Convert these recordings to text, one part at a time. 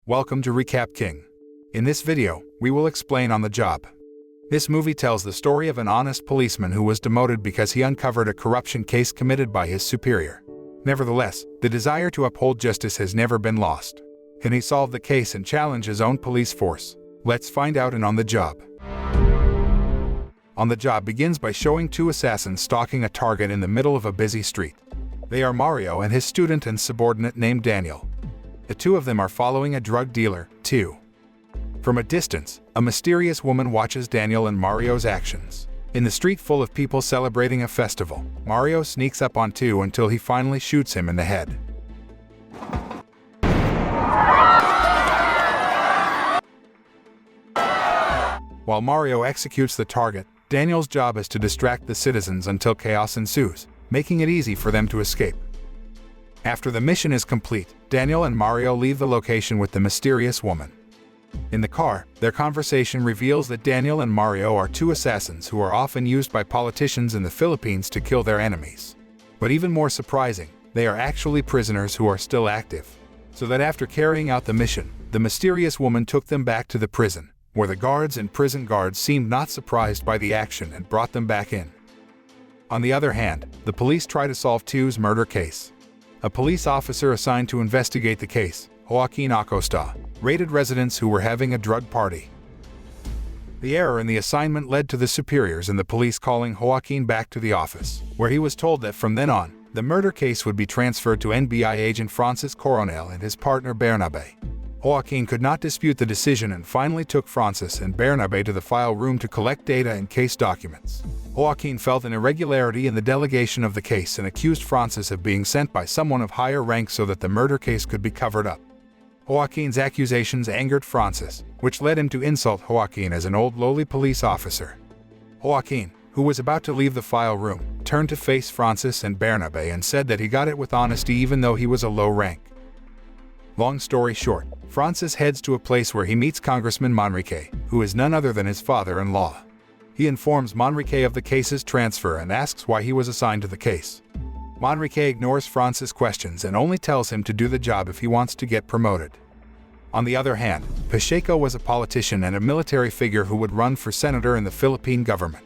Welcome to Recap King. In this video, we will explain On the Job. This movie tells the story of an honest policeman who was demoted because he uncovered a corruption case committed by his superior. Nevertheless, the desire to uphold justice has never been lost. Can he solve the case and challenge his own police force? Let's find out in On the Job. On the Job begins by showing two assassins stalking a target in the middle of a busy street. They are Mario and his student and subordinate named Daniel. The two of them are following a drug dealer, too. From a distance, a mysterious woman watches Daniel and Mario's actions. In the street full of people celebrating a festival, Mario sneaks up on two until he finally shoots him in the head. While Mario executes the target, Daniel's job is to distract the citizens until chaos ensues, making it easy for them to escape. After the mission is complete, Daniel and Mario leave the location with the mysterious woman. In the car, their conversation reveals that Daniel and Mario are two assassins who are often used by politicians in the Philippines to kill their enemies. But even more surprising, they are actually prisoners who are still active. So that after carrying out the mission, the mysterious woman took them back to the prison, where the guards and prison guards seemed not surprised by the action and brought them back in. On the other hand, the police try to solve Two's murder case. A police officer assigned to investigate the case, Joaquin Acosta, raided residents who were having a drug party. The error in the assignment led to the superiors and the police calling Joaquin back to the office, where he was told that from then on, the murder case would be transferred to NBI agent Francis Coronel and his partner Bernabe. Joaquin could not dispute the decision and finally took Francis and Bernabe to the file room to collect data and case documents. Joaquin felt an irregularity in the delegation of the case and accused Francis of being sent by someone of higher rank so that the murder case could be covered up. Joaquin's accusations angered Francis, which led him to insult Joaquin as an old lowly police officer. Joaquin, who was about to leave the file room, turned to face Francis and Bernabe and said that he got it with honesty even though he was a low rank. Long story short, Francis heads to a place where he meets Congressman Manrique, who is none other than his father-in-law. He informs Manrique of the case's transfer and asks why he was assigned to the case. Manrique ignores Francis' questions and only tells him to do the job if he wants to get promoted. On the other hand, Pacheco was a politician and a military figure who would run for senator in the Philippine government.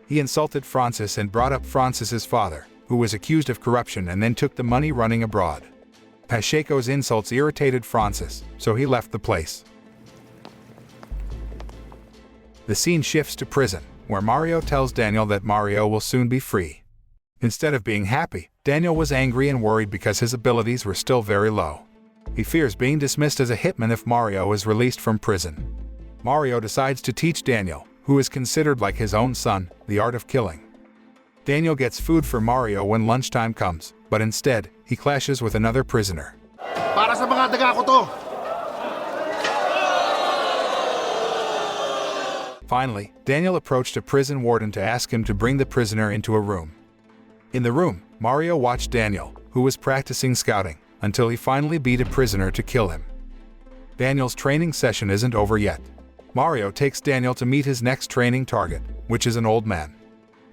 He insulted Francis and brought up Francis's father, who was accused of corruption and then took the money running abroad. Pacheco's insults irritated Francis, so he left the place. The scene shifts to prison, where Mario tells Daniel that Mario will soon be free. Instead of being happy, Daniel was angry and worried because his abilities were still very low. He fears being dismissed as a hitman if Mario is released from prison. Mario decides to teach Daniel, who is considered like his own son, the art of killing. Daniel gets food for Mario when lunchtime comes, but instead, he clashes with another prisoner. Para sa mga daga ko to! Finally, Daniel approached a prison warden to ask him to bring the prisoner into a room. In the room, Mario watched Daniel, who was practicing scouting, until he finally beat a prisoner to kill him. Daniel's training session isn't over yet. Mario takes Daniel to meet his next training target, which is an old man.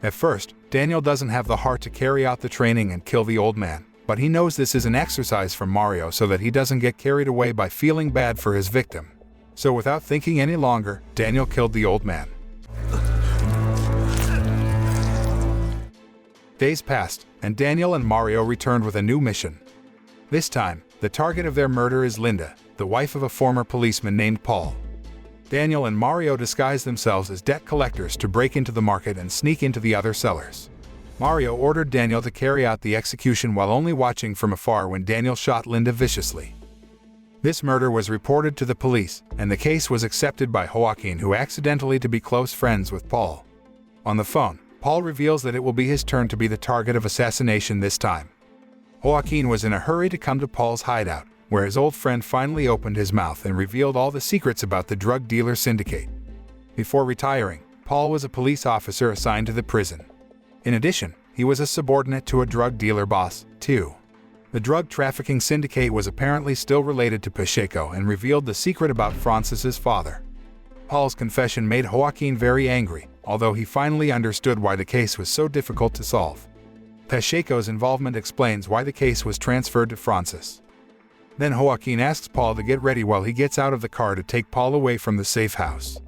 At first, Daniel doesn't have the heart to carry out the training and kill the old man, but he knows this is an exercise from Mario so that he doesn't get carried away by feeling bad for his victim. So without thinking any longer, Daniel killed the old man. Days passed, and Daniel and Mario returned with a new mission. This time, the target of their murder is Linda, the wife of a former policeman named Paul. Daniel and Mario disguise themselves as debt collectors to break into the market and sneak into the other sellers. Mario ordered Daniel to carry out the execution while only watching from afar when Daniel shot Linda viciously. This murder was reported to the police, and the case was accepted by Joaquin, who accidentally to be close friends with Paul. On the phone, Paul reveals that it will be his turn to be the target of assassination this time. Joaquin was in a hurry to come to Paul's hideout, where his old friend finally opened his mouth and revealed all the secrets about the drug dealer syndicate. Before retiring, Paul was a police officer assigned to the prison. In addition, he was a subordinate to a drug dealer boss, too. The drug trafficking syndicate was apparently still related to Pacheco and revealed the secret about Francis's father. Paul's confession made Joaquin very angry, although he finally understood why the case was so difficult to solve. Pacheco's involvement explains why the case was transferred to Francis. Then Joaquin asks Paul to get ready while he gets out of the car to take Paul away from the safe house.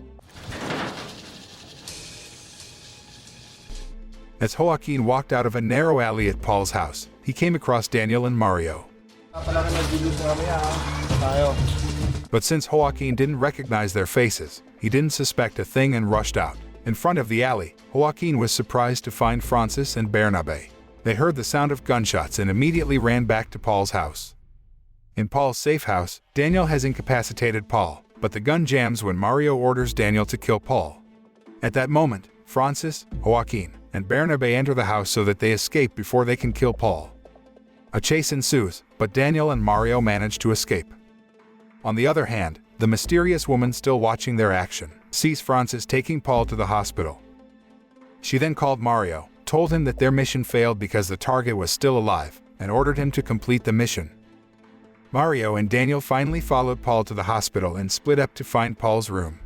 As Joaquin walked out of a narrow alley at Paul's house, he came across Daniel and Mario. But since Joaquin didn't recognize their faces, he didn't suspect a thing and rushed out. In front of the alley, Joaquin was surprised to find Francis and Bernabe. They heard the sound of gunshots and immediately ran back to Paul's house. In Paul's safe house, Daniel has incapacitated Paul, but the gun jams when Mario orders Daniel to kill Paul. At that moment, Francis, Joaquin, and Bernabe enter the house so that they escape before they can kill Paul. A chase ensues, but Daniel and Mario manage to escape. On the other hand, the mysterious woman still watching their action sees Francis taking Paul to the hospital. She then called Mario, told him that their mission failed because the target was still alive, and ordered him to complete the mission. Mario and Daniel finally followed Paul to the hospital and split up to find Paul's room.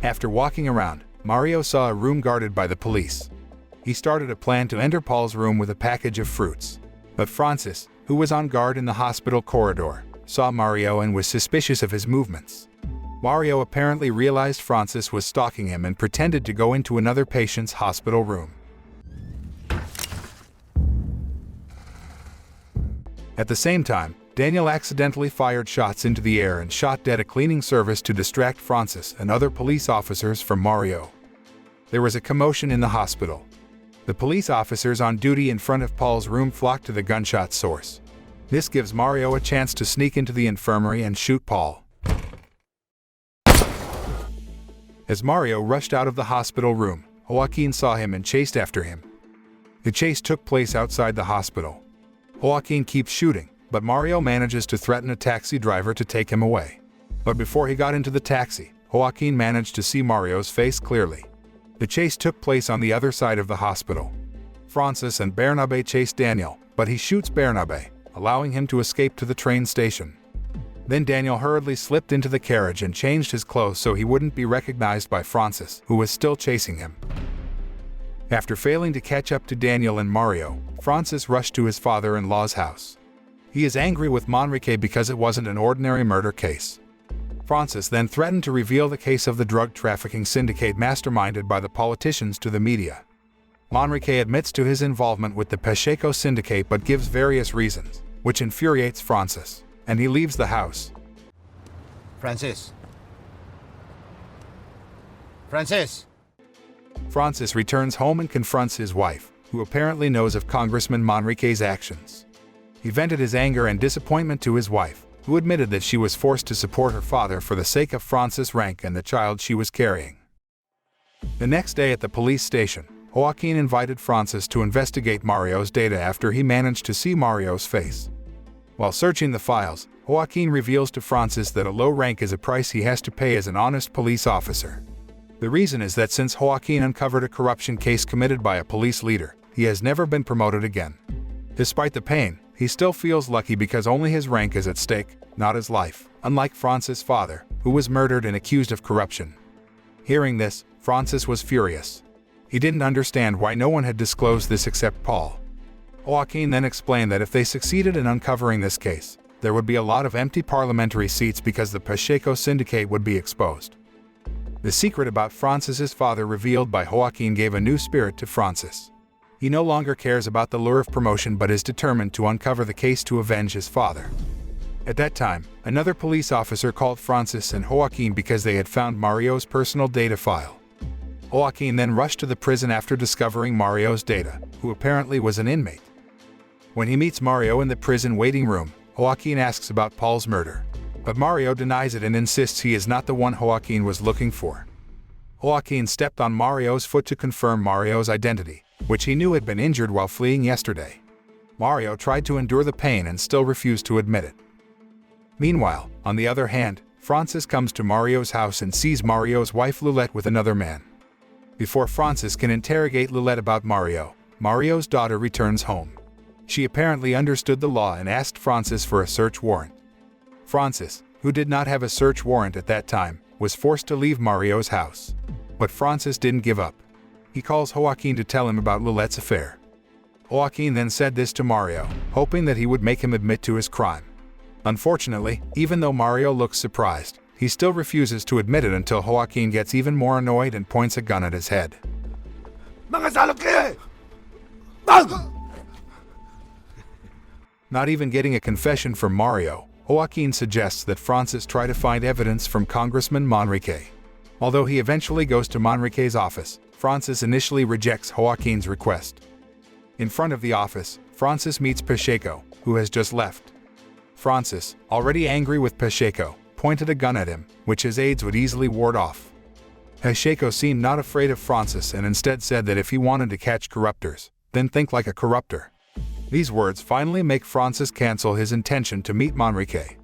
After walking around, Mario saw a room guarded by the police. He started a plan to enter Paul's room with a package of fruits. But Francis, who was on guard in the hospital corridor, saw Mario and was suspicious of his movements. Mario apparently realized Francis was stalking him and pretended to go into another patient's hospital room. At the same time, Daniel accidentally fired shots into the air and shot dead a cleaning service to distract Francis and other police officers from Mario. There was a commotion in the hospital. The police officers on duty in front of Paul's room flocked to the gunshot source. This gives Mario a chance to sneak into the infirmary and shoot Paul. As Mario rushed out of the hospital room, Joaquin saw him and chased after him. The chase took place outside the hospital. Joaquin keeps shooting, but Mario manages to threaten a taxi driver to take him away. But before he got into the taxi, Joaquin managed to see Mario's face clearly. The chase took place on the other side of the hospital. Francis and Bernabe chase Daniel, but he shoots Bernabe, allowing him to escape to the train station. Then Daniel hurriedly slipped into the carriage and changed his clothes so he wouldn't be recognized by Francis, who was still chasing him. After failing to catch up to Daniel and Mario, Francis rushed to his father-in-law's house. He is angry with Manrique because it wasn't an ordinary murder case. Francis then threatened to reveal the case of the drug trafficking syndicate masterminded by the politicians to the media. Manrique admits to his involvement with the Pacheco syndicate but gives various reasons, which infuriates Francis, and he leaves the house. Francis! Francis returns home and confronts his wife, who apparently knows of Congressman Manrique's actions. He vented his anger and disappointment to his wife, who admitted that she was forced to support her father for the sake of Francis' rank and the child she was carrying. The next day at the police station, Joaquin invited Francis to investigate Mario's data after he managed to see Mario's face. While searching the files, Joaquin reveals to Francis that a low rank is a price he has to pay as an honest police officer. The reason is that since Joaquin uncovered a corruption case committed by a police leader, he has never been promoted again. Despite the pain, he still feels lucky because only his rank is at stake, not his life, unlike Francis' father, who was murdered and accused of corruption. Hearing this, Francis was furious. He didn't understand why no one had disclosed this except Paul. Joaquin then explained that if they succeeded in uncovering this case, there would be a lot of empty parliamentary seats because the Pacheco syndicate would be exposed. The secret about Francis's father revealed by Joaquin gave a new spirit to Francis. He no longer cares about the lure of promotion but is determined to uncover the case to avenge his father. At that time, another police officer called Francis and Joaquin because they had found Mario's personal data file. Joaquin then rushed to the prison after discovering Mario's data, who apparently was an inmate. When he meets Mario in the prison waiting room, Joaquin asks about Paul's murder. But Mario denies it and insists he is not the one Joaquin was looking for. Joaquin stepped on Mario's foot to confirm Mario's identity, which he knew had been injured while fleeing yesterday. Mario tried to endure the pain and still refused to admit it. Meanwhile, on the other hand, Francis comes to Mario's house and sees Mario's wife Lulette with another man. Before Francis can interrogate Lulette about Mario, Mario's daughter returns home. She apparently understood the law and asked Francis for a search warrant. Francis, who did not have a search warrant at that time, was forced to leave Mario's house. But Francis didn't give up. He calls Joaquin to tell him about Lulette's affair. Joaquin then said this to Mario, hoping that he would make him admit to his crime. Unfortunately, even though Mario looks surprised, he still refuses to admit it until Joaquin gets even more annoyed and points a gun at his head. Mga salot kayo! Bang! Not even getting a confession from Mario, Joaquin suggests that Francis try to find evidence from Congressman Manrique. Although he eventually goes to Manrique's office, Francis initially rejects Joaquin's request. In front of the office, Francis meets Pacheco, who has just left. Francis, already angry with Pacheco, pointed a gun at him, which his aides would easily ward off. Pacheco seemed not afraid of Francis and instead said that if he wanted to catch corruptors, then think like a corruptor. These words finally make Francis cancel his intention to meet Manrique.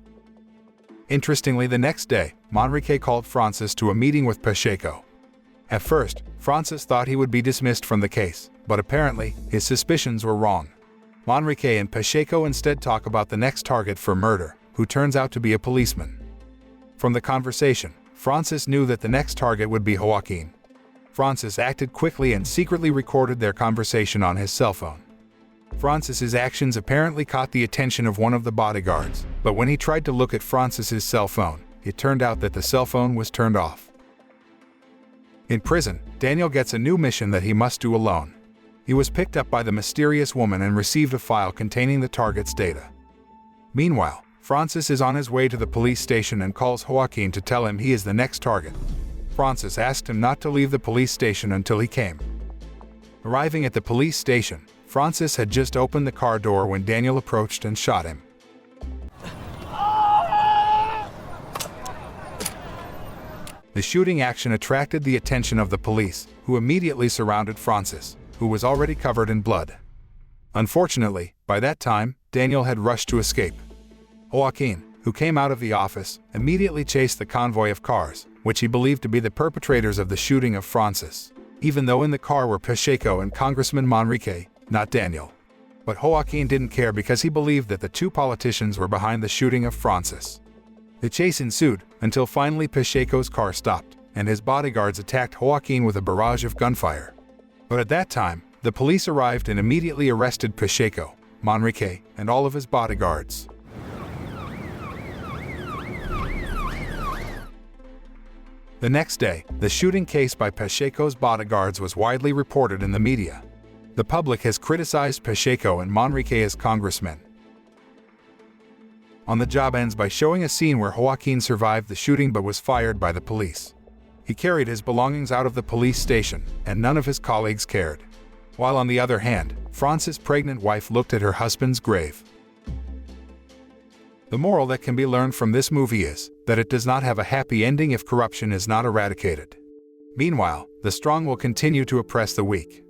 Interestingly, the next day, Manrique called Francis to a meeting with Pacheco. At first, Francis thought he would be dismissed from the case, but apparently, his suspicions were wrong. Manrique and Pacheco instead talk about the next target for murder, who turns out to be a policeman. From the conversation, Francis knew that the next target would be Joaquin. Francis acted quickly and secretly recorded their conversation on his cell phone. Francis's actions apparently caught the attention of one of the bodyguards, but when he tried to look at Francis's cell phone, it turned out that the cell phone was turned off. In prison, Daniel gets a new mission that he must do alone. He was picked up by the mysterious woman and received a file containing the target's data. Meanwhile, Francis is on his way to the police station and calls Joaquin to tell him he is the next target. Francis asked him not to leave the police station until he came. Arriving at the police station, Francis had just opened the car door when Daniel approached and shot him. The shooting action attracted the attention of the police, who immediately surrounded Francis, who was already covered in blood. Unfortunately, by that time, Daniel had rushed to escape. Joaquin, who came out of the office, immediately chased the convoy of cars, which he believed to be the perpetrators of the shooting of Francis, even though in the car were Pacheco and Congressman Manrique, not Daniel. But Joaquin didn't care because he believed that the two politicians were behind the shooting of Francis. The chase ensued, until finally Pacheco's car stopped, and his bodyguards attacked Joaquin with a barrage of gunfire. But at that time, the police arrived and immediately arrested Pacheco, Manrique, and all of his bodyguards. The next day, the shooting case by Pacheco's bodyguards was widely reported in the media. The public has criticized Pacheco and Manrique as congressmen. On the job ends by showing a scene where Joaquin survived the shooting but was fired by the police. He carried his belongings out of the police station, and none of his colleagues cared. While on the other hand, Francis' pregnant wife looked at her husband's grave. The moral that can be learned from this movie is that it does not have a happy ending if corruption is not eradicated. Meanwhile, the strong will continue to oppress the weak.